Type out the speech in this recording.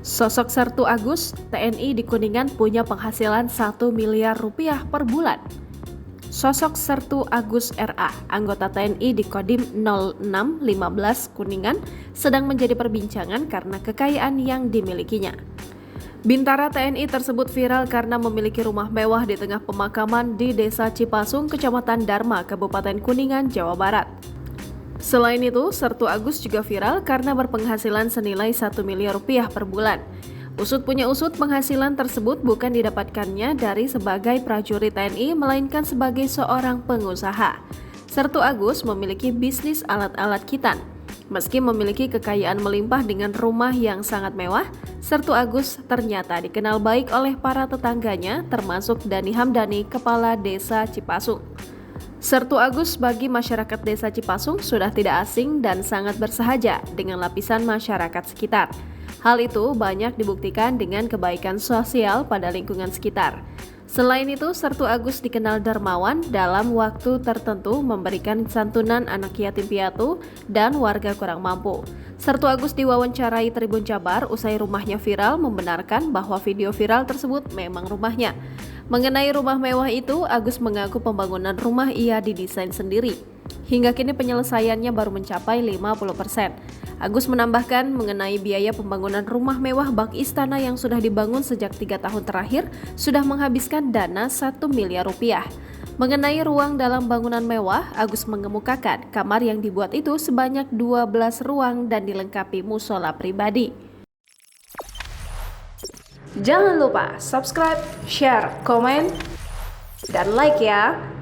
Sosok Sertu Agus, TNI di Kuningan punya penghasilan 1 miliar rupiah per bulan. Sosok Sertu Agus RA, anggota TNI di Kodim 0615 Kuningan, sedang menjadi perbincangan karena kekayaan yang dimilikinya. Bintara TNI tersebut viral karena memiliki rumah mewah di tengah pemakaman di Desa Cipasung, Kecamatan Dharma, Kabupaten Kuningan, Jawa Barat. Selain itu, Sertu Agus juga viral karena berpenghasilan senilai 1 miliar rupiah per bulan. Usut punya usut, penghasilan tersebut bukan didapatkannya dari sebagai prajurit TNI, melainkan sebagai seorang pengusaha. Sertu Agus memiliki bisnis alat-alat kitan. Meski memiliki kekayaan melimpah dengan rumah yang sangat mewah, Sertu Agus ternyata dikenal baik oleh para tetangganya, termasuk Dani Hamdani, Kepala Desa Cipasung. Sertu Agus bagi masyarakat Desa Cipasung sudah tidak asing dan sangat bersahaja dengan lapisan masyarakat sekitar. Hal itu banyak dibuktikan dengan kebaikan sosial pada lingkungan sekitar. Selain itu, Sertu Agus dikenal dermawan dalam waktu tertentu memberikan santunan anak yatim piatu dan warga kurang mampu. Sertu Agus diwawancarai Tribun Jabar usai rumahnya viral membenarkan bahwa video viral tersebut memang rumahnya. Mengenai rumah mewah itu, Agus mengaku pembangunan rumah ia didesain sendiri. Hingga kini penyelesaiannya baru mencapai 50%. Agus menambahkan mengenai biaya pembangunan rumah mewah bak istana yang sudah dibangun sejak 3 tahun terakhir sudah menghabiskan dana 1 miliar rupiah. Mengenai ruang dalam bangunan mewah, Agus mengemukakan kamar yang dibuat itu sebanyak 12 ruang dan dilengkapi musola pribadi. Jangan lupa subscribe, share, komen, dan like ya!